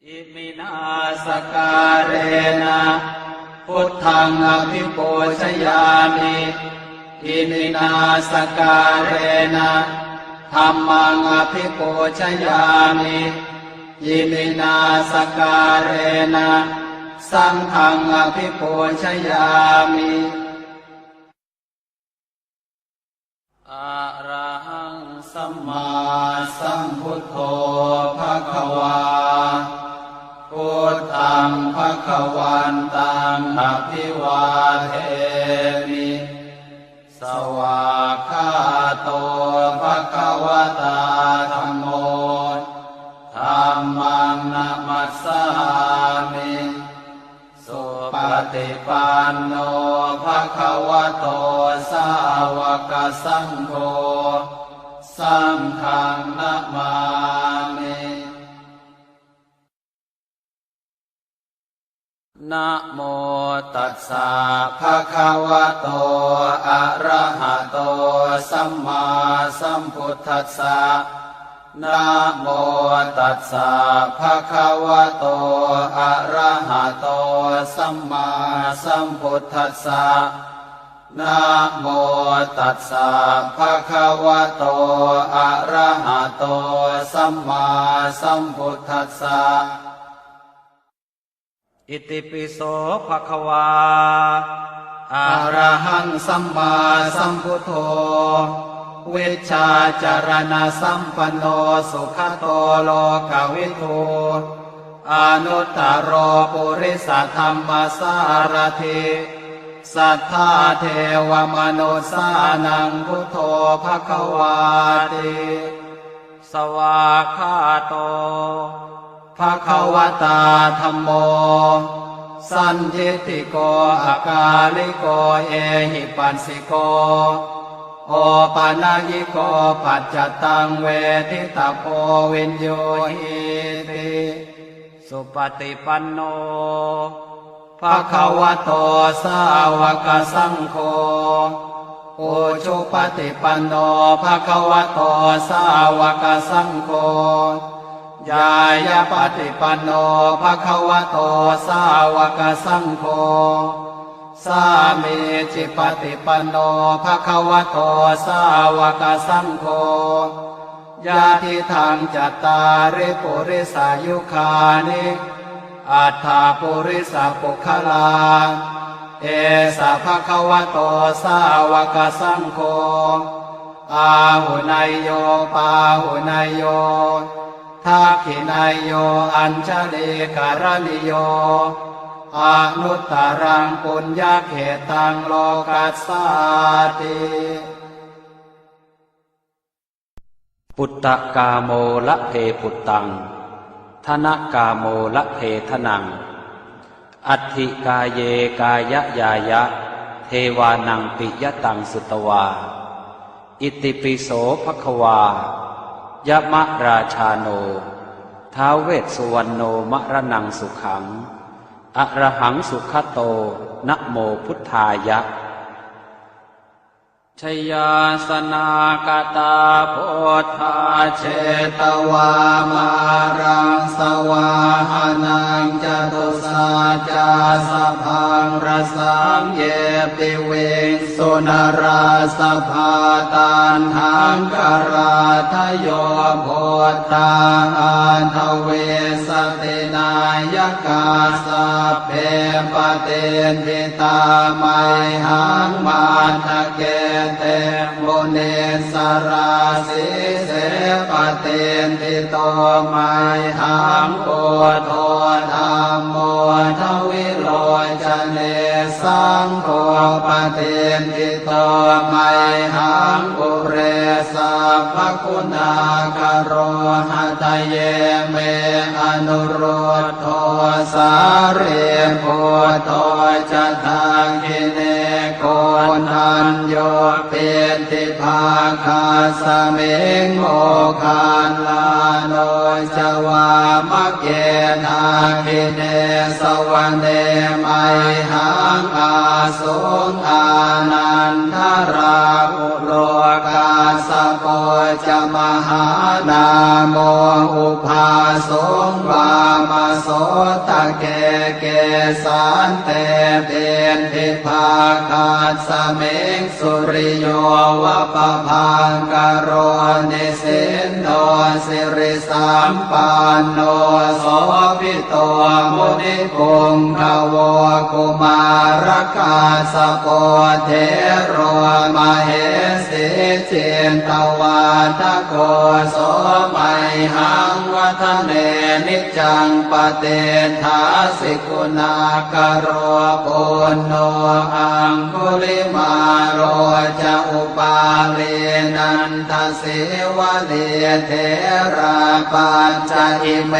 อิมินาสการเรนะพุทธังอภิปูชยามิอิมินาสการเรนะธัมมังอภิปูชยามิอิมินาสการเรนะสังฆังอภิปูชยามิอะระหังสัมมาสัมพุทโธภควาพุทธังภควันตังอภิวาเทมิสวากขาโตภควตาธัมโมธัมมังนะมัสสามิสุปฏิปันโนภควโตสาวกสังโฆสังฆังนะมามินะโมตัสสะภะคะวะโตอะระหะโตสัมมาสัมพุทธัสสะนะโมตัสสะภะคะวะโตอะระหะโตสัมมาสัมพุทธัสสะนะโมตัสสะภะคะวะโตอะระหะโตสัมมาสัมพุทธัสสะอิติปิโสภะคะวาอะระหังสัมมาสัมพุทโธวิชชาจารณะสัมปันโนสุขโตโลกวิทูอนุตตโรปุริสธรรมสารถิสัทธาเทวมนุสสานังพุทโธภควาติสวากขาโตภควตาธัมโมสันทิฏฐิโกอากาลิโกเอหิปัสสิโกโอปานายิโกปัจจตังเวทิตาโพวินโยหิติสุปฏิปันโนภควโตสาวกสังโฆอุชุปฏิปันโนภควโตสาวกสังโฆยายาปฏิปันโนภควโตสาวกสังโฆสามีจิปฏิปันโนภควโตสาวกสังโฆญาติทางจัตตาริปุริสายุคานิอัฏฐาปุริสปุคลาเอสะภควโตสาวกสังโฆอาหุนายโยปาหุนายโยทักขินายโยอัญชลีการณิโยอนุตตรังปุญญเขตังโลกัสสาติปุตตะกาโมละเพปุตตังธนกาโมละเพทนังอัตถิกาเยกายยายะเทวานังปิยตังสุตวาอิติปิโสภควายะมะราชาโนท้าวเวสสุวรรณโนมะระนังสุขังอะระหังสุขโตนะโมพุทธายะชยาสนากตาโพธาเชตวามารังสวาหานังจตุสาจาสพังรสังเยปิเวสุนราสภาตันหังกราทโยโพธาอันทเวสตินายกาสัพเพปเตนทิตาไมหังมาทะเกเตโมเนสราสิเสปเตนทิโตไมหังโกโทธรรมโมทวิโรจเนสังโฆปเตนทิโตไมหังปุเรสัพพคุณากโรหะตเยเมอนุโรธโทสาเรโพโตจะทางกิเนโกนัญโยเปติภาคาสเมงโมคานลาโนจวามะเกนาคิเนสวรรเนไมหังอาสุงอานันทราภุโลกาสโป จะมหานาโมอุปาสงวามโสตะเกเกสันเตเป็นทิภาคาสเมงสุริโยวะปะพังกโรนิสินโนสิริสัมปันโนโสภิโตมุนิปุงขโวกุมารกาสโปเทโรมเหสีเจนตวาทโกโสมัยหังวัฒเนนิจังปเตถาสิกุณากโรปุณโนอังคุลิมาโรจะอุปาเลนันทสิวะเลเทราปัญจอิเม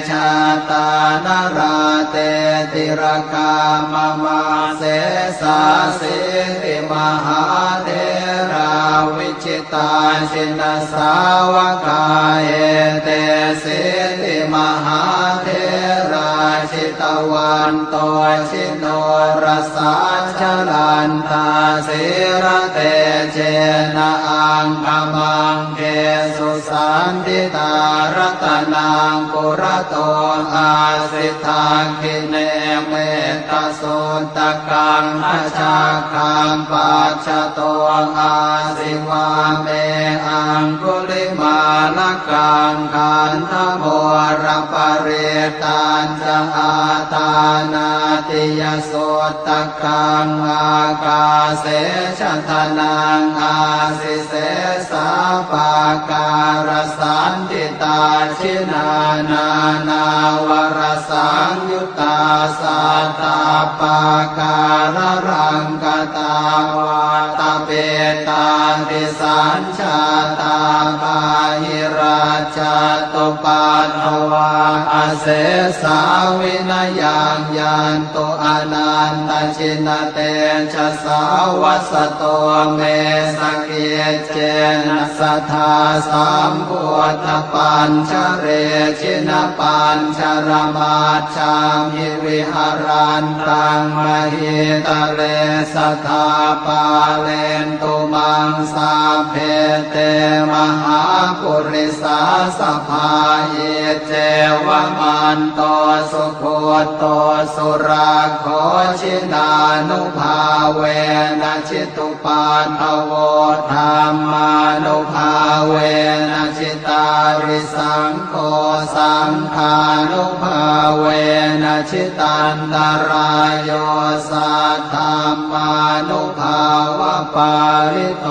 ชาตานราเตติรกามมาเสสาสิริมหาเทราวิจิตาชินสาวกาเอเตสิริมหาเทราชิตวันโตชิโนรสาชลันตาสิระเตเจนะอังคมังเกสุสันติตารัตนังปุระโตอาสิทาคิเนเมตตาสุตตะกังอาชาคังปัจฉโตอาสิวาเมอังคุลิมาลกังขันธโมรปริตันจะอาตานาติยสุตตะกังอากาเสชทนังอาสิเสสาปาการสันติตาชินานานาวรสังยุตตาสัตตาปาการรังกตาวาตาเปตาติสัญชาตาบาหิราชตุปัฏฐวาอาเสสาวินยังยันตุอนันตชินเตชะสาวัสโตเมสเกเจนะสัทธาสัมพุทธปัญชเรชินปัญชรมาชามหิวิหารันตังมหิตะเลสัทธาปาเลนตุมังสาเพเตมหาปุริสาสภาเยเจวมันโตสุโคโตสุราโคชินานุภาเวนะชิตุปันทโวธรรมานุภาเวนะชิตาริสังโฆสังฆานุภาเวนะชิตันตรายโยสัทธัมมานุภาวะปาริโต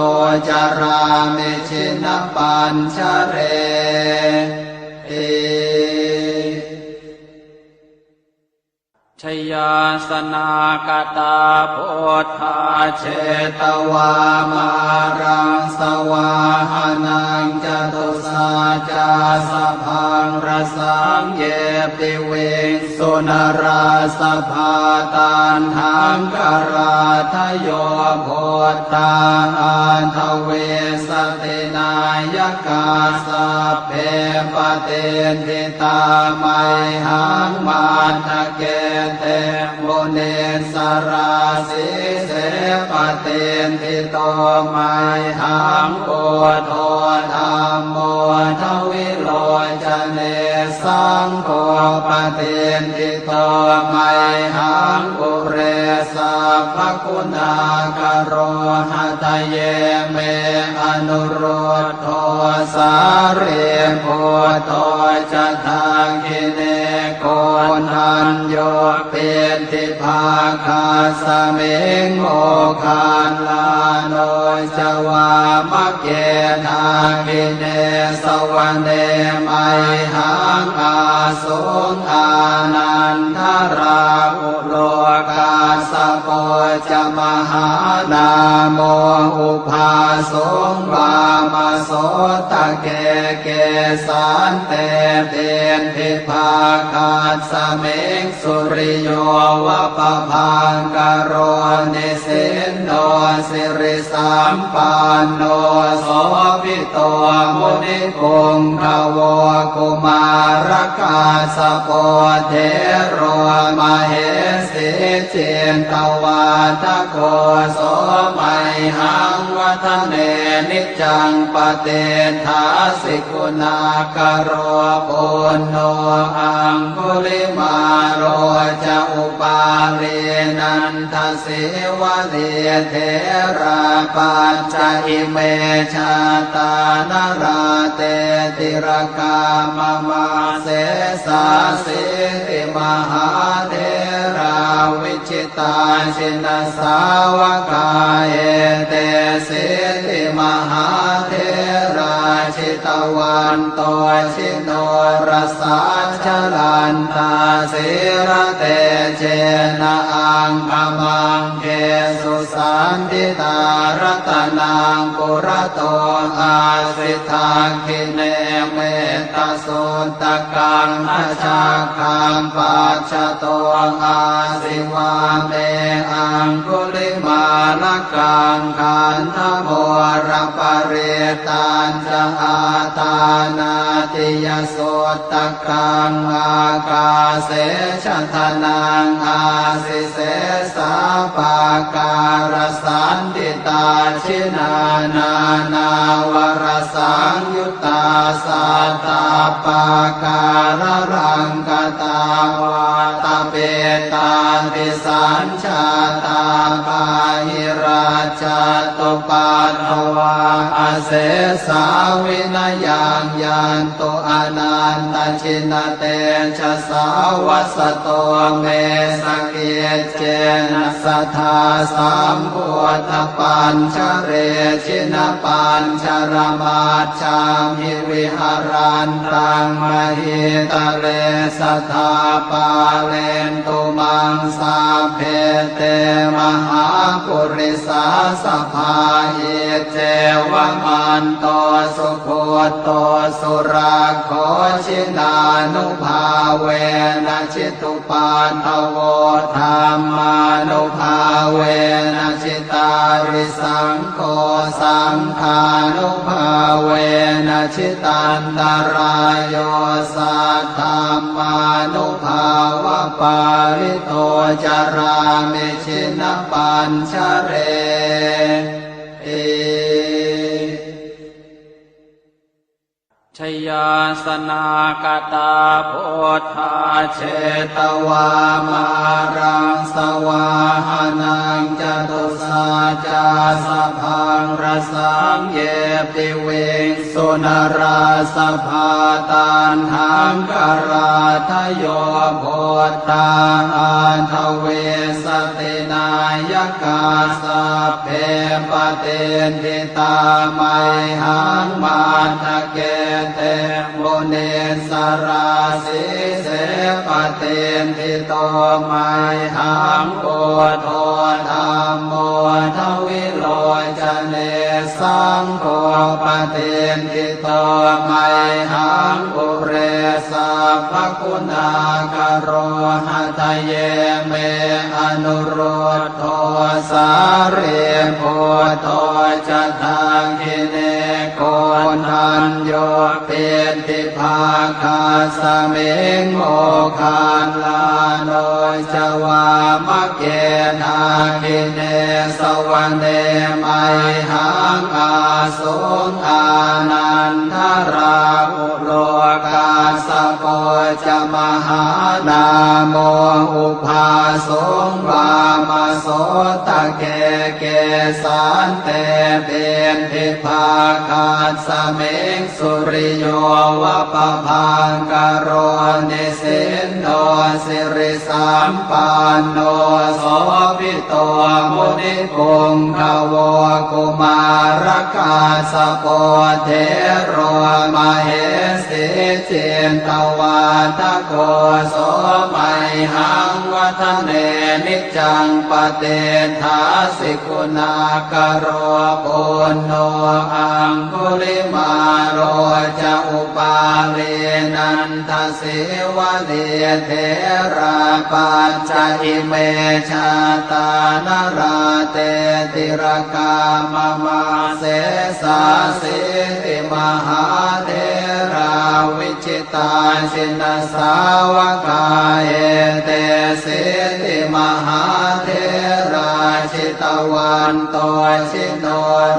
จารามิชินปัญชเรชยาสนากตาโพธาเชตวามารังสวาหานังจตุสาจาสพังรสังเยปิเวสุนราสภาตันหังกราทโยโพธาอันทเวสตินายกาสัพเพปเตนทิตาไมหังมาทะเกเตโมเนสราสิเสปเตนทิโตไมหังโอโทธรรมโมทวิโลจเนสังโฆปเตนทิโตไมหังปุเรสัพพคุณากโรหะทะเยเมอนุโรธโทสาเรโพโตจะทางกิเนโกนันโยเป็นทิภาคาสเมงโมคานลาโนจวามะเกทากิเนสวรรเนไมหังอาสุงอานันทราอุโลกาสโปจะมหานาโมอุภาสงวามโสตะเกเกสันเตเป็นทิภาคาสเมงสุริโยวะปะพังกโรนิสินโนสิริสัมปันโนโสภิโตมุนิปุงขโวกุมารกาสโปเทโรมเหสีเจนตวาทโกโสมัยหังวัฒ ทะเนนิจจังปเตถาสิกุณากโรปุณโนอังคุลิมาโรจะอุปาลีนันทสิวะเลเทราปัญจอิเมชาตานราเตติรกามมาเสสาสิติมหาเทราวิชิตาชินสาวกาเอเตสิติมหาเทราชิตวันโตชิโนรสาชลันตาสิระเตเจนะอังคมังเกสุสันติตารัตนังปุระโตอาสิทาคิเนเมตสุตกังอาชาคังปัจจโตอาสิวาเมอังคุลิมาลกังขันธโมรปเรตัญจะอาตานาติยโสตกังอากาเสชทนังอาสิเสสาปาการสันติตาชินานานาวรสังยุตตาสัตตาปาการรังกตาวาตาเปตาติสัญชาตาปาหิราชตุปัตถวาอเสสาวินยังยันตุอนันตชินเตชะสาวสโตเมสเกเจนะสัทธาสัมพุทธปัญชเรชินปัญชรมาชามิวิหารันตังมหิตะเลสัทธาปาเลนตุมังสาเพเตมหาปุริสาสภาหิเจวมันโตสุโคโตสุราโคชินานุภาเวนะชิตุปันทโวธรรมานุภาเวนะชิตาริสังโฆสังฆานุภาเวนะชิตันตรายโยสัทธามานุภาวะปาริโตจารามิชินปัญชเรชยาสนากตาโพธาเชตวามารังสวาหานังจตุสาจาสพังรสังเยปิเวงสุนราสภาตานหังกราทโยโพธาอันทเวสตินายกาสัพเพปเตนทิตาไมหังมาทะเกเตโมเนสราสิเสปเตนทิโตไมหังโอโทธรรมโมทวิโลจเนสังโฆปเตนทิโตไมหังอุเรสัพพคุณากโรหะทะเยเมอนุโรธโทสาเรโพโตจะทางคิเนโกนันโยเปติภาคาสเมงโมคานลาโนจวามะเกนาคิเนสวรรเนไมหังอาสุงอานันทราอุโลกาสโกจะมหานาโมอุภาสุงวามโสตะเกเกสันเตเบนทิภาคาสเมงสุริโยวะปะพังกโรนิสินโนสิริสัมปันโนโสภิโตมุนิกุงขโวกุมารกาสโปเทโรมเหสิเจนตวาทโกโสไมหังวัฒเนนิจจังปเตถาสิกุณากโรปุณโนอังคุลิมาโรจะอุปาลีนันทสิวะเลเทราปัญจอิเมชาตานราเตติรกามมาเสสาสิติมหาเทราวิชิตาชินสาวกาเอเตสิติมหาเทราชิต ตวันโตชิโน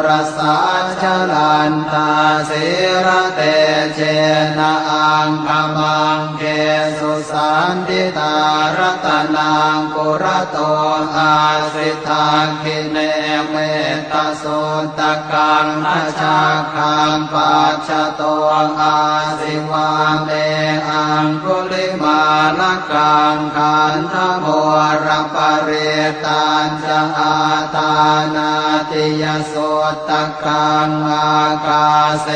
รสาชลันตาสิระเตเจนะอังคมังเกสุสันติตารตนังกุระโตอาสิทาคิเนเมตตาสุตตะกังนาชาคังปัจจโตอาสิวาเมอังคุลิมาลกังขันธโมรปริตัญจะอาตานาติยสุตตะกังอากาเส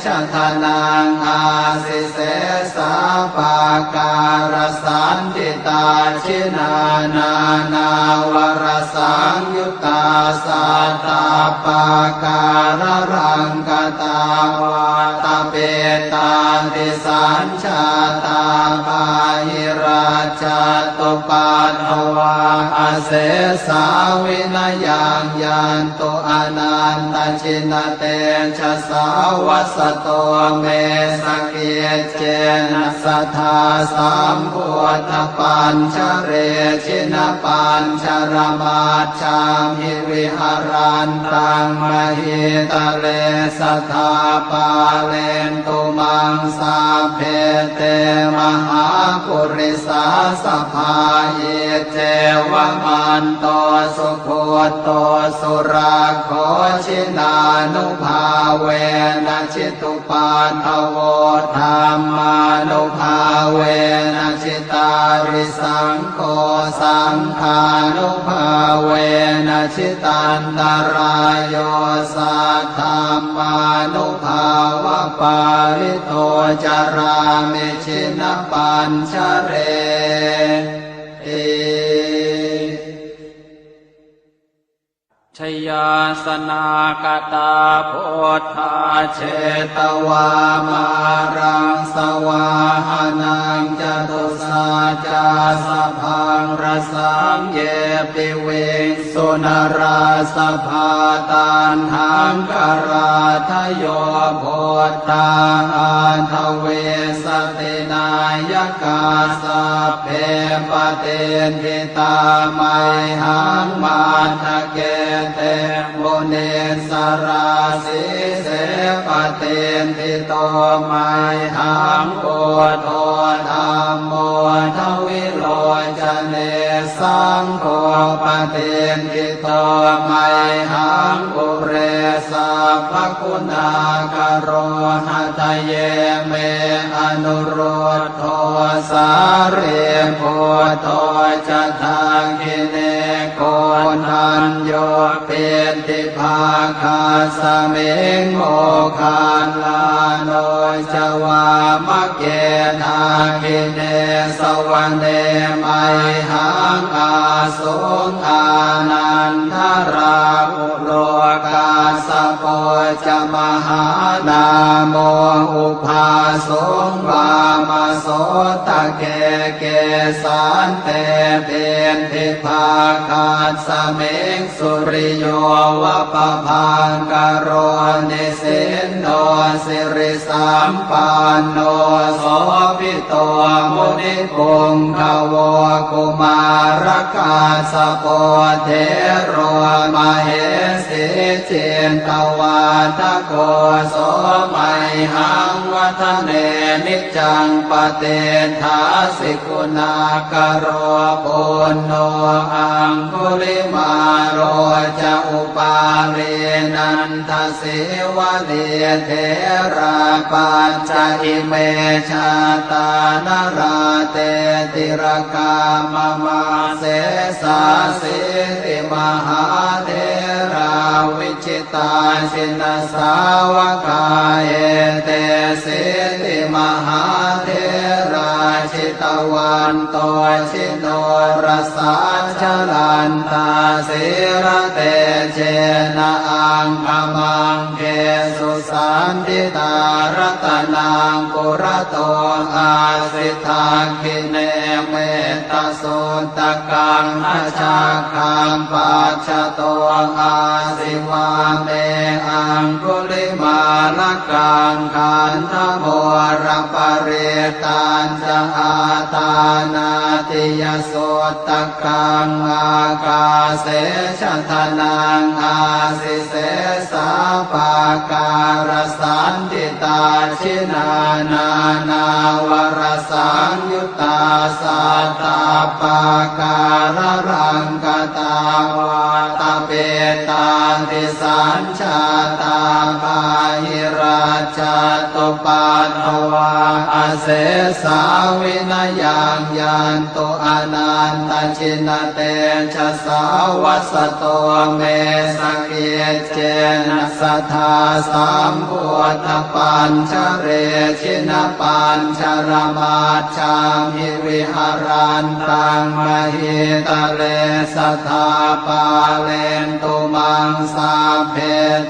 ชะทนังอาสิเสสาปาการสันติตาชินานานาวรสังยุตตาสัตตาปาการรังกตาวาตาเปตาติสัญชาตาภาหิราชตุปัฏฐวาอาเสสาวินยังยันตุอนันตชินเตชะสาวัสโตเมสเกเจนะสัทธาสัมพุทธปัญชเรชินปัญชรมาชามิวิหารันตังมหิตะเลสัทธาปาเลนตุมังสาเพเตมหาปุริสาสภาเยเจวมันโตสุโคโตสุราโคชินานุภาเวนะชิตุปาทโวธรรมานุภาเวนะชิตาริสังโฆสังฆานุภาเวนะชิตันตรายโยสัทธามานุภาวะปาริโตจารามิชินปัญชเรชยาสนากตาโพธาเชตวามารังสวาหานังจตุสาจาสพังรสังเยปิเวสุนราสภาตันหังกราทโยโพธาอันทเวสตินายกาสัพเพปเตนทิตาไมหังมาทะเกเตโมเนสราสิเสปเตนทิโตไมหังโกโทธรรมโมทวิโลจเนสังโฆปเตนทิโตไมหังปุเรสัพพคุณากโรหะทะเยเมอนุโรธโทสาเรโพโทจะทังกิเนโกนันโยเปติภาคาสเมงโมคาลาโนจวามะเกนาคิเนสวรรเนไมหังอาสุงอานันทราอุโลกาสโปจะมหานาโมอุภาสุงวามโสตะเกเกสันเตเป็นทิภาคาสเมงสุริโยวะปะพังกโรนิสินโนสิริสัมปันโนโสภิโตมุนิปุงขโวกุมารกาสโปเทโรมเหสิเจนตวาทโกโสมัยหังวัฒเนนิจังปเตทาสิกุณากโรปุณโนอังคุลิมาโรจะอุปาเรนันทสิวะเดเทราปัญจอิเมชาตานราเตติรกามมาเสสาสิติมหาเทราวิจิตาชินสาวกาเอเตสิติมหาเทราชิตวันโตชิโนรสาชลันตาสิระเตเจนะอังคมังเกสุสันติตารตนังกุระโตอาสิทาคิเนเมตตาสุตตะกังนาชาคังปัจจโตอาสิวาเมอังคุลิมาลกังขันธโมรปริตัญจะอา ตานาติยโสตกังอากาเสชทนังอาสิเสสาปาการสันติตาชินานานาวรสังยุตตาสัตตาปาการรังกตาวาตาเปตาติสัญชาตาปาหิราชาตุปัตถวาอาเสสาวินยังยันตุอนันตชินเตชะสาวัสโตเมสเกเจนะสัทธาสัมพุทธปัญชเรชินปัญชรมาชามิวิหารันตังมหิตะเลสัทธาปาเลนตุมังสาเพ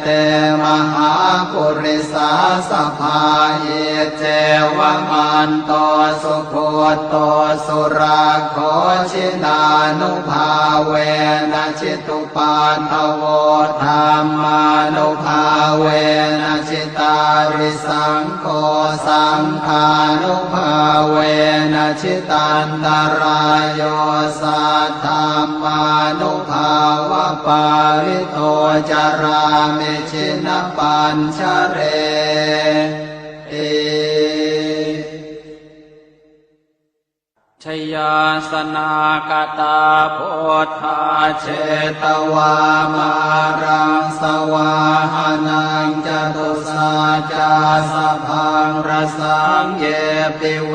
เตมหาปุริสาสภาเยเจวมันโตสุโคโตสุราโคชินานุภาเวนะชิตุปันทโวธรรมานุภาเวนะชิตาริสังโฆสังฆานุภาเวนะชิตันตรายโยสัทธัมมานุภาวะปาริโตจารามิชินปัญชเรชยาสนากตาโพธาเชตวามารังสวาหานังจตุสาจาสพังรสังเยปิเว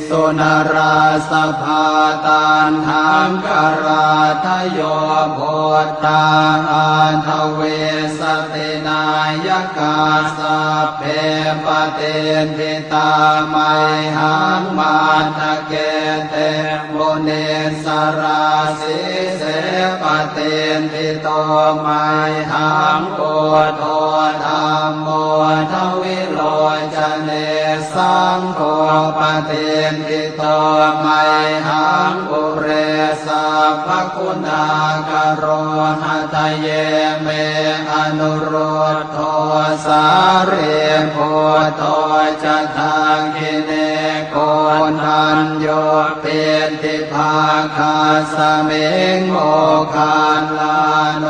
สุนราสภาตันหังกราทโยโพธาอันทเวสตินายกาสัพเพปเตนทิตาไมหังมาตะเกเตโมเนสราสิเสปเตนทิโตไมหังโกโทธรรมโมทวิโลจเนสังโฆปเตนทิโตไมหังปุเรสัพพคุณากโรหะทะเยเมอนุโรธโทสาเรโพโทจะทางกิเนโกนัญโยเปติภาคาสเมงโมคานลาโน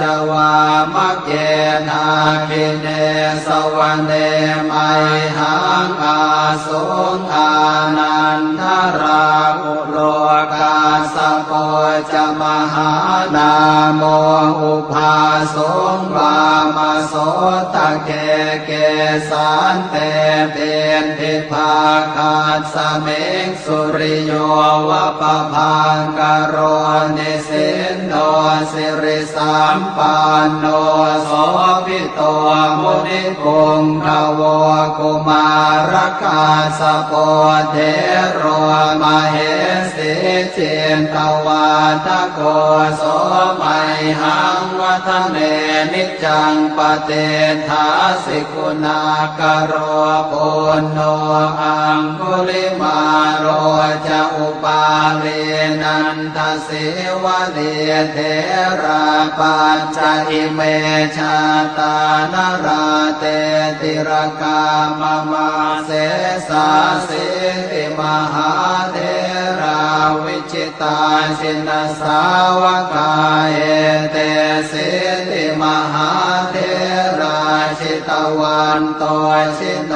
จวามะเกนาคิเนสวรรเนไมหังอาสุงอานันทราอุโลกาสโปจะมหานาโมอุภาสงวามโสตะเกเกสันเตเป็นทิภาคาสเมงสุริโยวะปะพังกโรนิสินโนสิริสัมปันโนโสภิโตมุนิคุงขโวกุมารกาสโปเทโรมเหสิเจนตวาทโกโสมัยหังวัฒเนนิจังปเตถาสิกุณากโรปุณโนอังคุลิมาโรจะอุปาเรนันทสิวะเดเทราปัญจอิเมชาตานราเตติรกามมาเสสาสิติมหาเทราวิจิตาสินสาวกาเอเตสิติมหาเทราชิตวันโตชิโน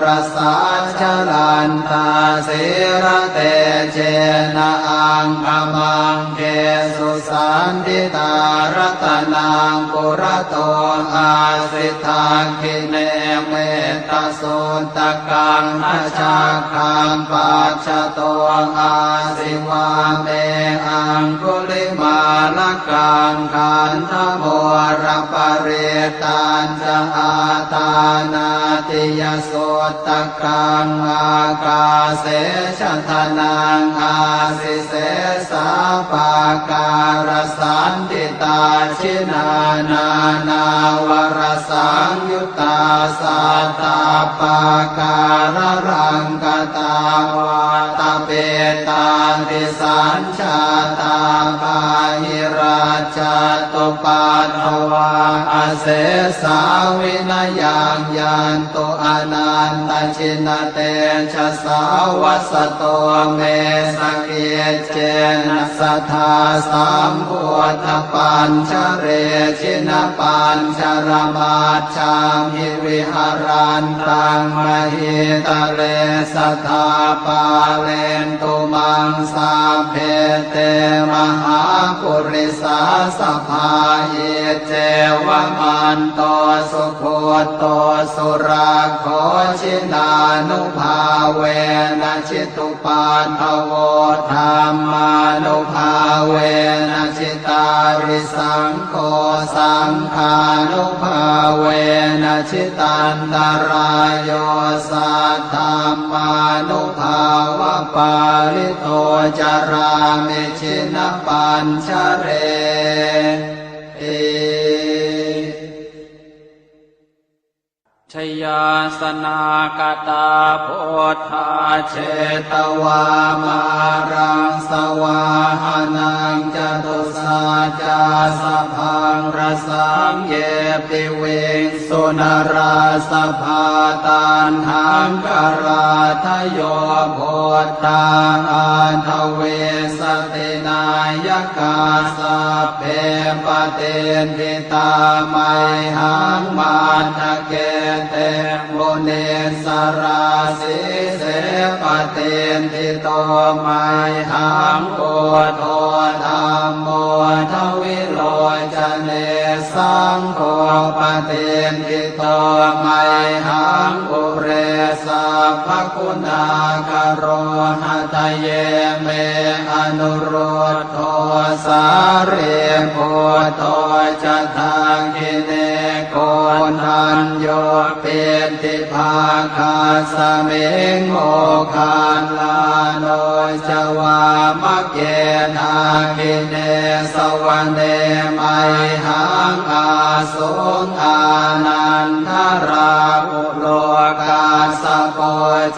รสาชลันตาสิระเตเจนะอังคมังเกสุสันติตารัตนังปุระโตอาสิทาคิเนเมตสุนตกังนาชาคังปัจจโตอาสิวาเมอังคุลิมาลกังขันธโมรปเรตันจะอาตานาติยโสตกังอากาเสชทนังอาสิเสสาปาการสันติตาชินานา นาวรสังยุตตาสัตตาปาการรังกตาวาตาเปตา ติสัญชาตาปาหิราชาตุปัฏฐวาอาเสสาวินายังยันตุอนันตชินเตชะสาวัสโตเมสเกเจนะสัทธาสัมพุทธปัญชเรชินปัญชรมาชังหิวิหารันตังมหิตะเลสัทธาปาเลนตุมังสาเพเตมหาปุริสาสภาเยเจวมันโตสุโคโตสุราโคชินานุภาเวนะชิตุปัฏฐโวธรรมานุภาเวนะชิตาริสังโฆสังฆานุภาเวนะชิตันตรายโยสัทธัมมานุภาวะปาลิโตจารามิชินปัญชเรชยาสนากตาโพธาเชตวามารังสวาหานังจตุสาจาสพังรสังเยปิเวงสุนราสภาตันหังกราทโยโพธาอันทเวสตินายกาสัพเพปเตนทิตาไมหังมาทะเกเตโมเนสราสิเสปเตนทิโตไมหังโอโทธรรมโมทวิโรจเนสังโฆปเตนทิโตไมหังอุเรสัพพคุณากโรหะทะเยเมอนุโรธโทสาเรโพโตจะทางกิเนโกนัญโยเป็นทิภาคาสเมงโมคานลาโนจวามะเกนาคิเนสวรรเนไมหังอาสุงอานันทราอุโลกาสโป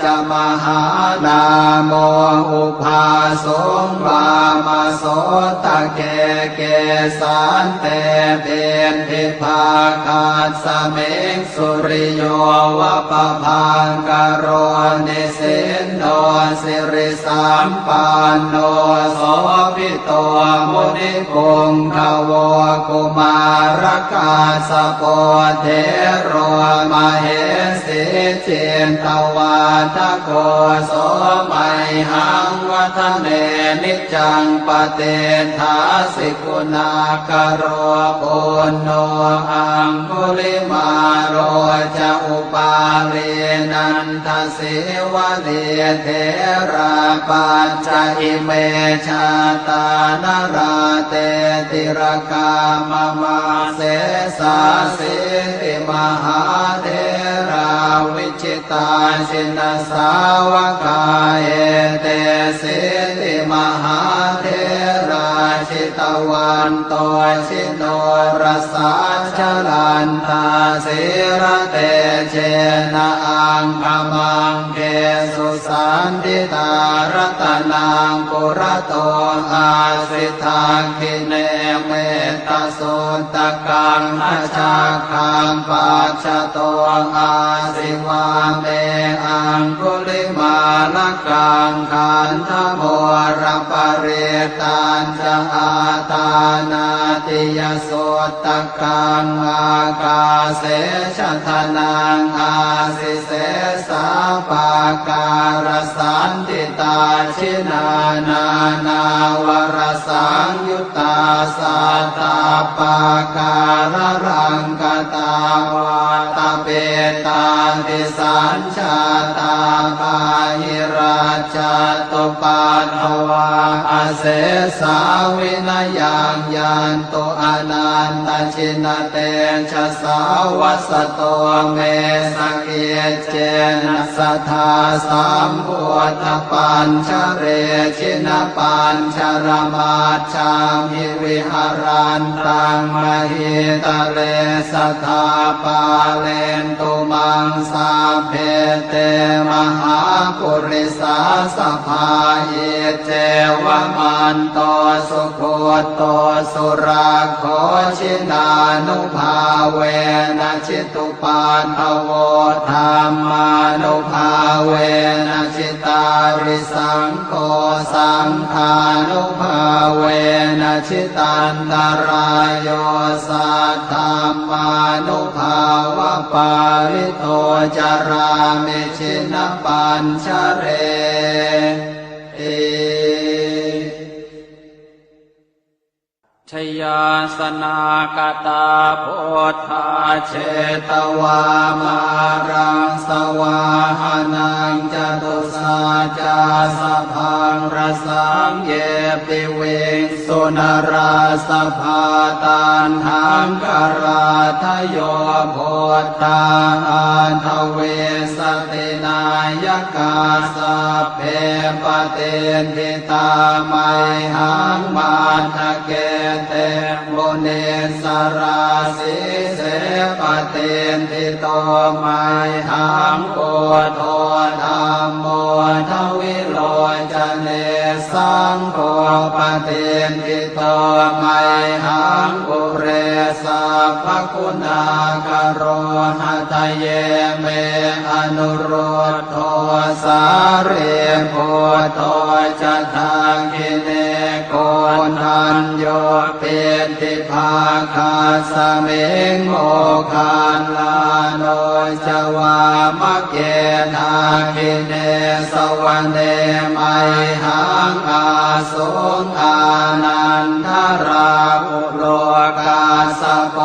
จะมหานาโมอุภาสงวามโสตะเกเกสันเตเป็นทิภาคาสเมงสุริโยวะปะพังกโรนิสินโนสิริสัมปันโนโสภิโตมุนิปุงขโวกุมารกาสโปเทโรมเหสิเจนตวาทโกโสไมหังวัฒเนนิจังปเตถาสิกุณากโรปุณโนอังคุลิมาโรจะอุปาเรนันทสิวะเดเทราปัญจอิเมชาตานราเตติรกามมาเสสาสิติมหาเทราวิจิตาชินสาวกาเอเตสิติมหาเทราชิตวันโตชิโนรสาชลันตาสิระเตเจนะอังคมังเกสุสันติตารตนังปุระโตอาสิทาคิเนเมตตาสุตกังอาชาคังปัจจโตอาสิวาเมอังคุลิมาลกังขันธโมรปเรตันจะอาตานาติยสุตกังอากาเสชทนังอาสิเสสาปาการสันติตาชินานานาวรสังยุตตาสัตตาปาการรังกตาวาตาเปตาติสัญชาตาปาหิราชาตุปัฏฐวาอาเสสาวินายังยันตุอนันตชินเตชะสาวัสโตเมสเกเจนะสัทธาสัมพุทธปัญชเรชินปัญชรมาชังหิวิหารันตังมหิตะเลสัทธาปาเลนตุมังส สัพเพเตมหาปุริสาสัพพาเยเจวมันโตสุโคโตสุราโคชินานุภาเวนะชิตุปาทโวธรรมานุภาเวนะชิตาริสังโฆสังฆานุภาเวนะชิตันตรายโยสัทธามานุภาวะปาริโตจารามิชินปัญชเรชยาสนากตาโพธาเชตวามารังสวาหานังจตุสาจาสพังรสังเยปิเวสุนราสภาตันหังกราทโยโพธาอันทเวสตินายกาสัพเพปเตนทิตาไมหังมาทะเกเตโมเนสราสิเสปเตนทิโตไมหังโกโทธรรมโมทวิโลจเนสังโฆปเตนทิโตไมหังปุเรสัพพคุณากโรหะทะเยเมอนุโรธโทสาเรโพโทจะทางกิเนโกนัญโยเปติภาคาสเมงโมคานลาโนจวามะเกทากิเนสวรรเนไมหังอาสงอานันทราอุโลกาสโป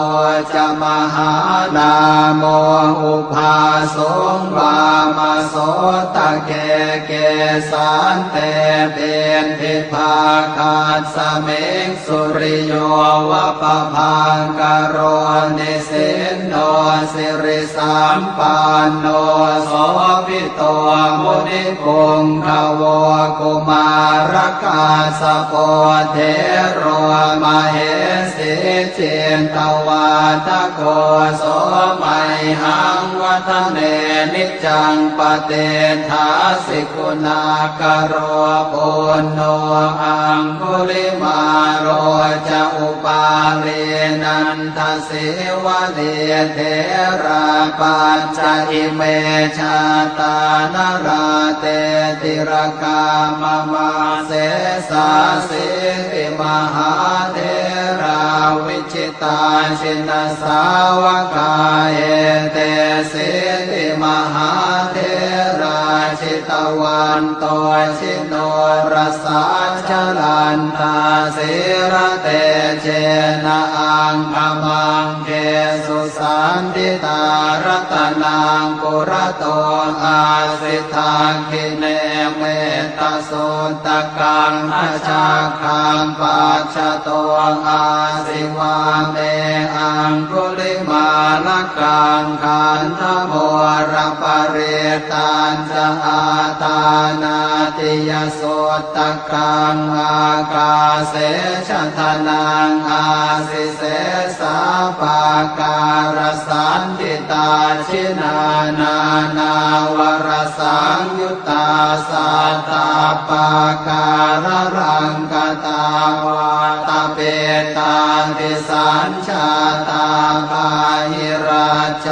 จะมหานาโมอุภาสงวามาโสตะเกเกสันเตเป็นทิภาคาสเมงสุริโยวะปะพังกโรนิสินโนสิริสัมปันโนโสภิโตมุนิปุงขโวกุมารกาสโปเทโรมเหสิเจนตวาทโกโสมัยหังวัฒเนนิจังปเตทาสิกุณากโรปุณโนอังคุลิมาโรจะอุปาเลนันทสิวะเลเทราปัญจอิเมชาตานราเตติรกามมาเสสาสิติมหาเทราวิจิตาชินสาวกาเอเตสิติมหาเทราชิตวันโตชิโนรสาชลันตาสิระเตเจนะอังคมังเกสุสันติตารัตนังกุระโตอาสิทาคิเนเมตโสตกังขจาคังปัจฉโตอาสิวาเมอังคุลิมาลกังขันธโมรปเรตันจะอาตานาติยโสตกังอากาเสชทนังอาสิเสสาปาการสันติตาชินานานาวรสังยุตตาสัตตาปาการรังกตาวาตาเปตาติสัญชาตาปาหิราช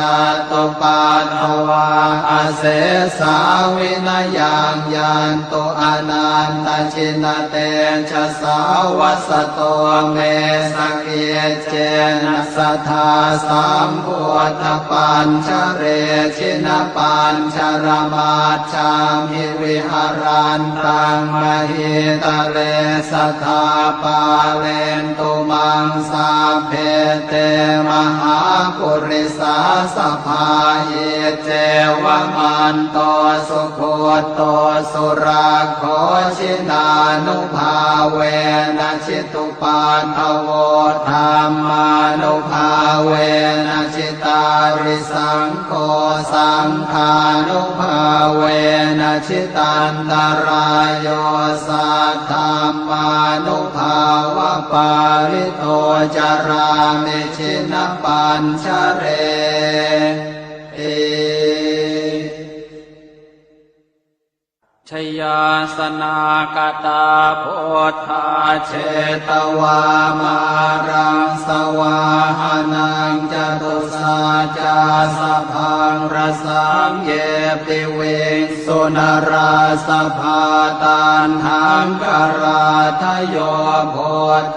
ตุปัฏฐวาอเสสาวินยังยันตุอนันตชินเตชะสาวัสโตเมสเกเจนะสัทธาสัมพุทธปัญชเรชินปัญชรมาชามิวิหารันตังมหิตะเลสัทธาปาเลนตุมังสาเพเตมหาปุริสาสภาเยเจวมันโตสุโคโตสุราโคชินานุภาเวนะชิตุปาทโวธรรมานุภาเวนะชิตาริสังโฆสังฆานุภาเวนะชิตันตรายโยสัทธามานุภาวะปาริโตจารามิชินปัญชเร ยาสนากตาพุทธาเช ตวามารังสวาหานังจตุสาจาสะพังรสังเยปิเวงสุนราสภาตันหังกราทโยโพ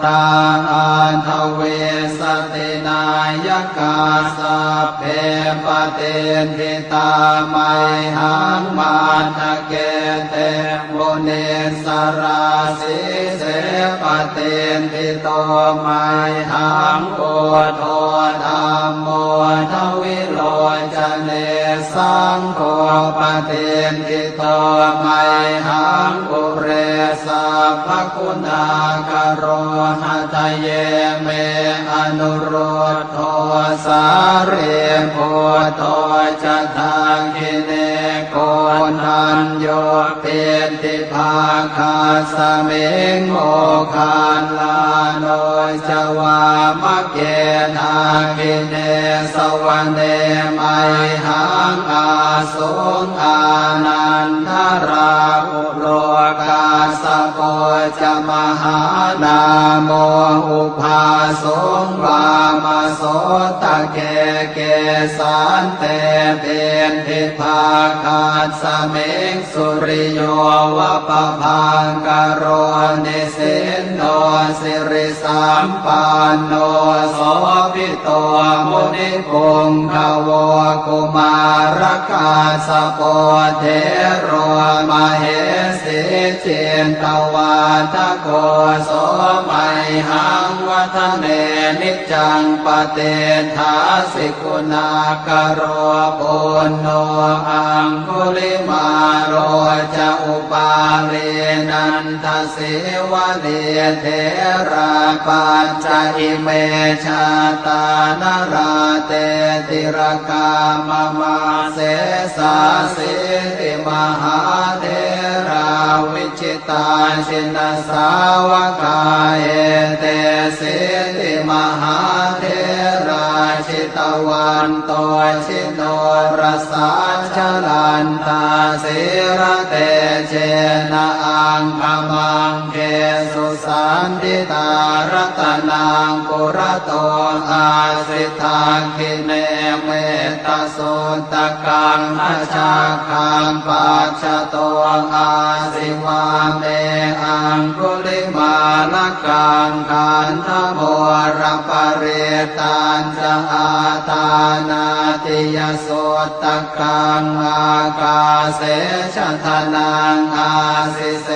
ธาอันทเวสตินายกาสัพเพปเตนทิตาไมหังมาทะเกเตมุเนสราสิเสปเตนทิโตไมหังโอโทธัมโมทวิโลจเนสังโฆปเตนทิโตไมหังอุเรสัพพคุณากโรหะทะเยเมอนุโรธโทสาเรโพโตจะทาคิเนโกนันโยเปติภาคาสเมงโมคานลาโนจวามะเกนาคิเนสวรรเนไมหังอาสุงอานันทราอุโลกาสโกจะมหานาโมอุภาสุงวามโสตะเกเกสันเตเป็นทิภาคาสเมงสุริโยวะปะพังกโรนิสินโนสิริสัมปันโนโสภิโตมุนิพงขโวกุมารกาสโปเทโรมเหสีเจนตวาทโกโสมัยหังวัฒเนนิจังปเตทาสิกุณากโรปุณโนอังคุลิมาโรจะอุปาเลนันทสิวะเดเทราปัญจอิเมชาตานราเตติรกามมาเสสาสิติมหาเทราวิจิตาชินสาวกาเอเตสิติมหาเทราชิตวันโตชิโนรสาชลันตาสิระเตเจนะอังคมังเกสุสันติตารัตนังปุระโตอาสิทาคิเนเมตโสตกังอาชาคังปัจจโตอาสิวาเมอังคุลิมาลกังขันธโมรปเรตันจะอาตานาติยโสตกังอากาเสชะทนังอาสิเส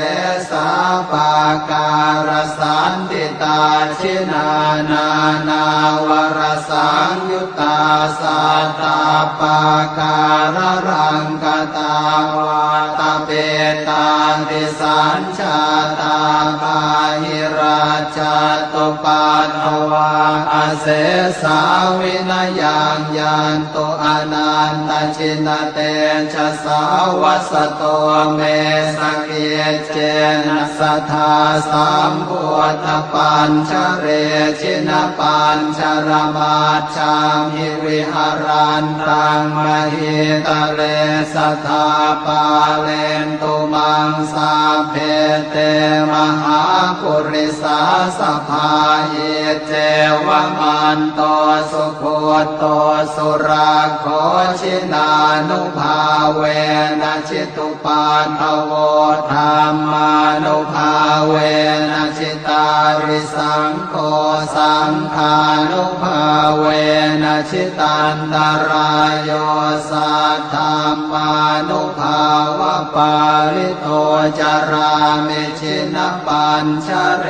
สาปาการสันติตาชินานานาวรสังยุตตาสัตตาปาการรังกตาวาตเปตาติสัญชาตาภาหิราชตุปันทวาอาเสสาวินยังยันตุอนันตชินเตชะสาวัสโตเมสเกเจนะสัทธาสัมพุทธปัญชเรชินปัญชรมาชามิวิหารันตังมหิตะเลสัทธาปาเลนตุมังสาเพเตมหาปุริสาสภาเยเจวมันโตสุโคโตสุราโคชินานุภาเวนะชิตุปันทโวธรรมานุภาเวนะชิตาริสังโฆสังฆานุภาเวนะชิตันตรายโยสัทธามานุภาวะปาริโตจารามิชินปัญชเร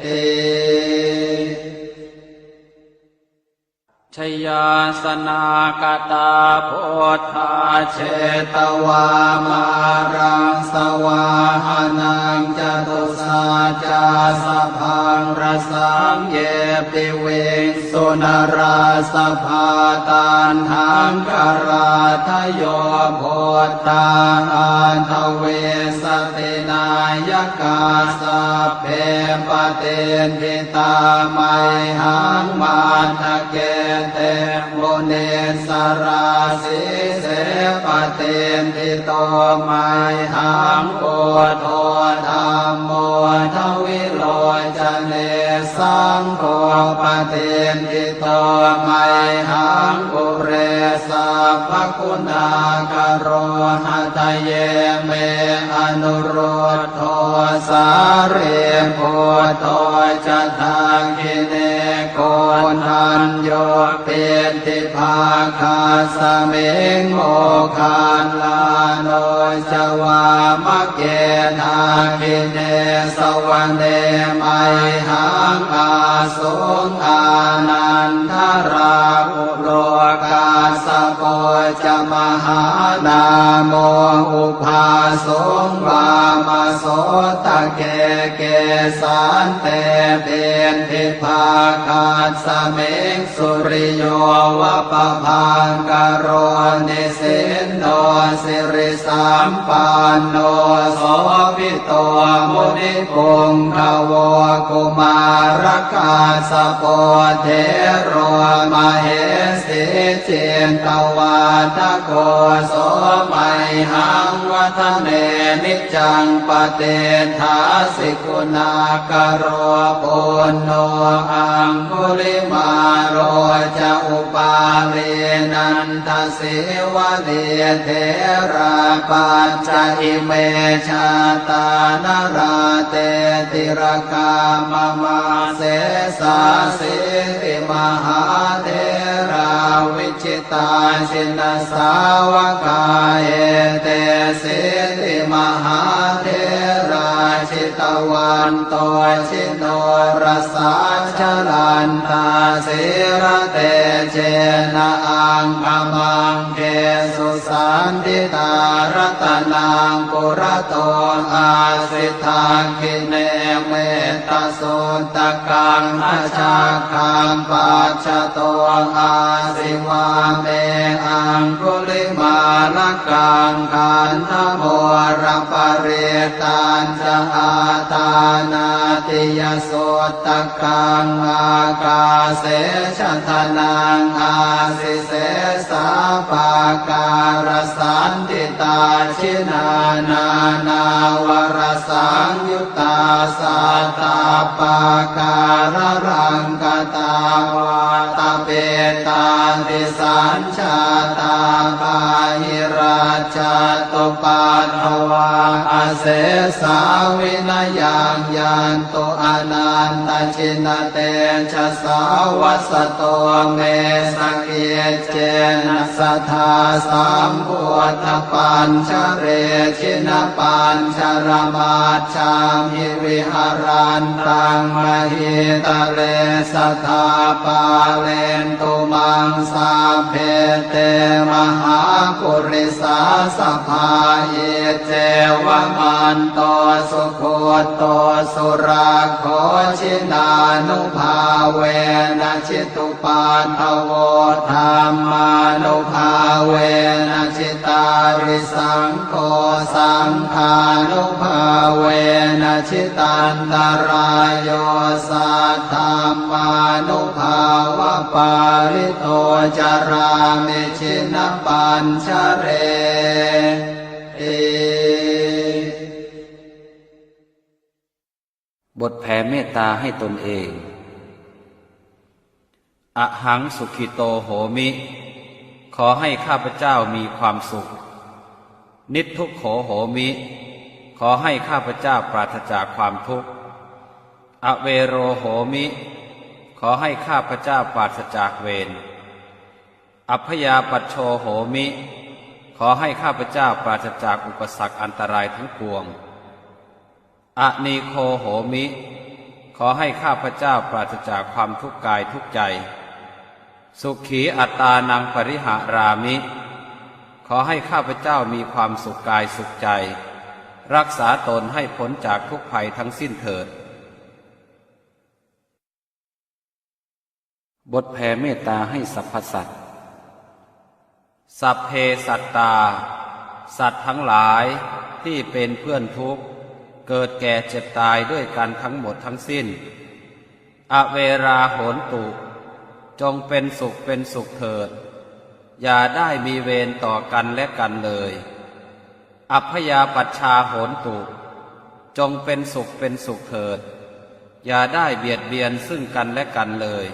เอชยาสนากตาพุทธาเช ตวามารังสวาหานังจตุสาจาสะพังรสังเยปิเวงสุนราสภาตันหังกราทโยโพธาอันทเวสตินายกาสัพเพปเตนทิตาไมหังมาทะเก เตมุนิสราสีเสปเตนทิโตไมหังโกโทธัมโมทวิโลจเนสังโฆปเตนทิโตไมหังปุเรสัพพคุณากโรหะทะเยเมอนุโรธโทสาเรโพโทจะทังคิเนโกนันโยเปติภาคาสเมงโมคานลาโนจวามะเกนาคิเนสวรรเนไมหังอาสุงอานันทราอุโลกาสโปจะมหานาโมอุภาสงวามโสตะเกเกสันเตเป็นทิภาคาสเมงสุริโยวะปะพังกโรนิสินโนสิริสัมปันโนโสภิโตมุนิปุงขโวกุมารกาสโปเทโรมเหสิเจนตวาทโกโสมัยหังวัฒเนนิจังปเตทาสิกุณากโรปุณโนอังคุลิมาโรจะอุปาเลนันทสิวะเดเทราปัจจอิเมชาตานราเตติรกามมาเสสาสิติมหาเทราวิจิตาชินสาวกาเอเตสิติมหาเทราชิตวันโตชิโนรสาชลันตาสิระเตเจนะอังคมังเกสุสันติตารัตนังปุระโตอาสิทาคิเนเมตตาสุตกังอาชาคังปัจจโตอาสิวาเมอังคุลิมาลกังขันธโมระปะเรตันจะอาตานาติยสุตกังอากาเสชทนังอาสิเสสาปาการสันติตาชินานานาวรสังยุตตาสัตตาปาการรังกตาวาตาเปตาติสัญชาตาปาหิราชาตุปัฏฐวาอาเสสาวินยังยันตุอนันตชินเตชะสาวัสโตเมสเกเจนะสัทธาสัมพุทธปัญชเรชินปัญชรมาชามิวิหารันตังมหิตะเลสัทธาปาเลนตุมังสาเพเตมหาปุริสาสภาเยเจวมันโตสุโคโตสุราโคชินานุภาเวนะชิตุปัฏฐโวธรรมานุภาเวนะชิตาริสังโฆสังฆานุภาเวนะชิตันตรายโยสัทธัมมานุภาวะปาริโตจารามิชินปัญชเรบทแผ่เมตตาให้ตนเองอะหังสุขิโตโหมิ ขอให้ข้าพเจ้ามีความสุขนิททุกโขโหมิ ขอให้ข้าพเจ้าปราศจากความทุกข์อเวโรโหมิ ขอให้ข้าพเจ้าปราศจากเวรอัพยาปัชโชโหมิ ขอให้ข้าพเจ้าปราศจากอุปสรรคอันตรายทั้งปวงอนีโคโหมิ ขอให้ข้าพเจ้าปราศจากความทุกข์กายทุกข์ใจสุขีอัตตานังปริหารามิ ขอให้ข้าพเจ้ามีความสุขกายสุขใจรักษาตนให้พ้นจากทุกภัยทั้งสิ้นเถิดบทแผ่เมตตาให้สรรพสัตว์สัพเพสัตตาสัตว์ทั้งหลายที่เป็นเพื่อนทุกข์เกิดแก่เจ็บตายด้วยกันทั้งหมดทั้งสิ้นอเวราโหนตุ จงเป็นสุขเป็นสุขเถิดอย่าได้มีเวรต่อกันและกันเลยอัพยาปัชชาโหนตุจงเป็นสุขเป็นสุขเถิดอย่าได้เบียดเบียนซึ่งกันและกันเลย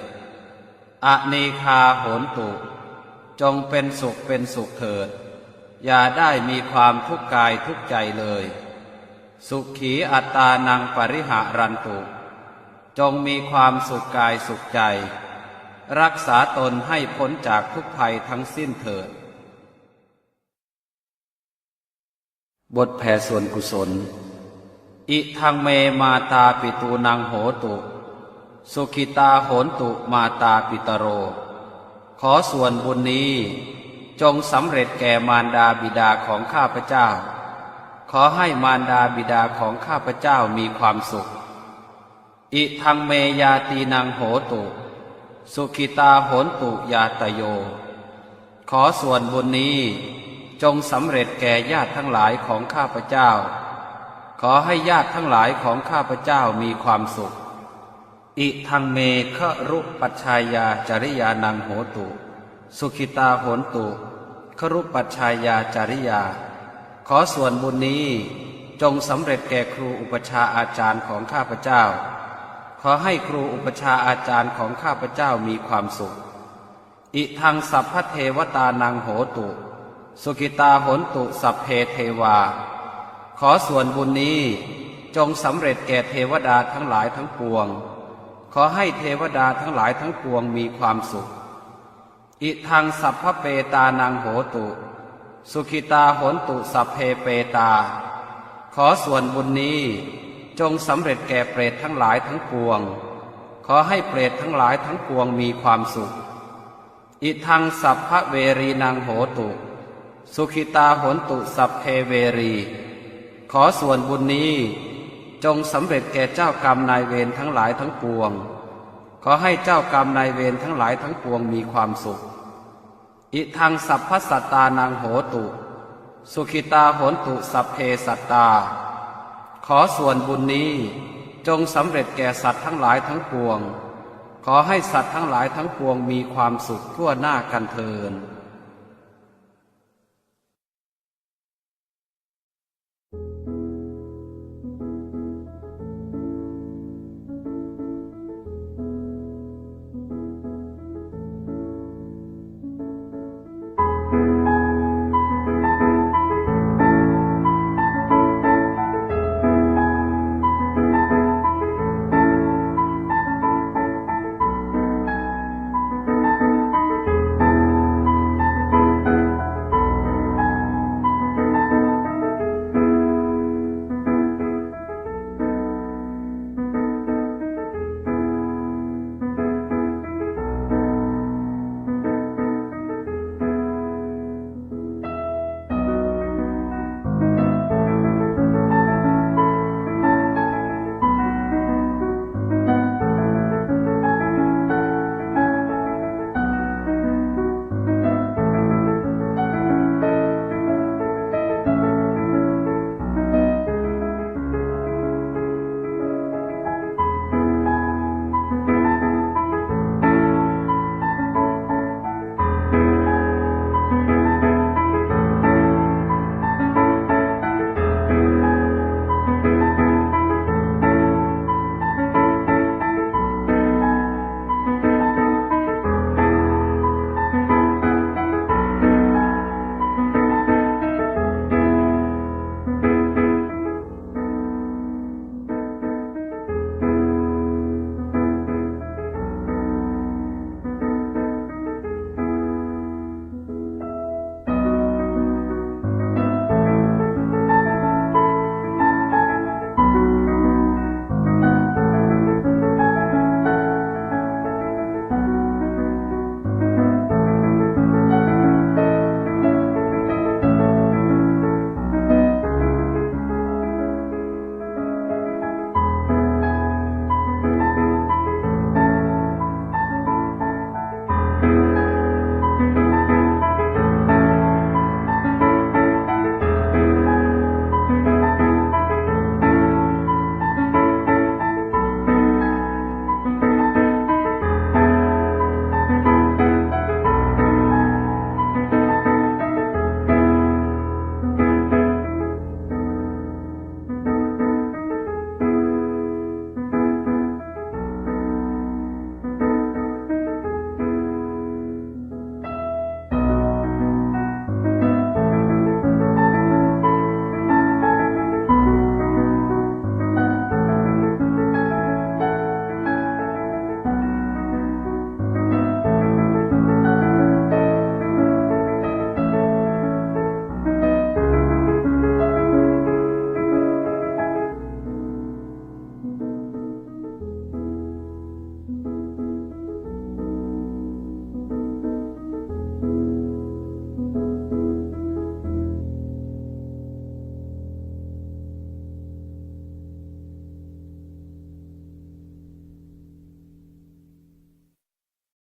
อนีคาโหนตุจงเป็นสุขเป็นสุขเถิดอย่าได้มีความทุกข์กายทุกข์ใจเลยสุขีอัตตานังปริหารันตุจงมีความสุขกายสุขใจรักษาตนให้พ้นจากทุกภัยทั้งสิ้นเถิดบทแผ่ส่วนกุศลอิทังเมมาตาปิตูนังโหตุสุขิตาโหนตุมาตาปิตโรขอส่วนบุญนี้จงสำเร็จแก่มารดาบิดาของข้าพเจ้าขอให้มารดาบิดาของข้าพเจ้ามีความสุขอิทังเมยาตีนังโหตุสุขิตาโหนตุยาตโยขอส่วนบุญนี้จงสำเร็จแก่ญาติทั้งหลายของข้าพเจ้าขอให้ญาติทั้งหลายของข้าพเจ้ามีความสุขอิทังเมฆรุปัชชายาจริยานังโหตุสุขิตาโหนตุฆรุปัชชายาจริยาขอส่วนบุญนี้จงสำเร็จแก่ครูอุปชาอาจารย์ของข้าพเจ้าขอให้ครูอุปชาอาจารย์ของข้าพเจ้ามีความสุขอิทังสัพพเทวตานังโหตุสุขิตาโหนตุสัพเพเทวาขอส่วนบุญนี้จงสำเร็จแก่เทวดาทั้งหลายทั้งปวงขอให้เทวดาทั้งหลายทั้งปวงมีความสุขอิทังสัพพเปตานังโหตุสุขิตาโหนตุสัพเพเปตาขอส่วนบุญนี้จงสำเร็จแก่เปรตทั้งหลายทั้งปวงขอให้เปรตทั้งหลายทั้งปวงมีความสุขอิทังสัพพเวรีนังโหตุสุขิตาโหนตุสัพเพเวรีขอส่วนบุญนี้จงสำเร็จแก่เจ้ากรรมนายเวรทั้งหลายทั้งปวงขอให้เจ้ากรรมนายเวรทั้งหลายทั้งปวงมีความสุขอิทังสัพพสัตตานังโหตุสุขิตาโหนตุสัพเพสัตตาขอส่วนบุญนี้จงสำเร็จแก่สัตว์ทั้งหลายทั้งปวงขอให้สัตว์ทั้งหลายทั้งปวงมีความสุขทั่วหน้ากันเทิน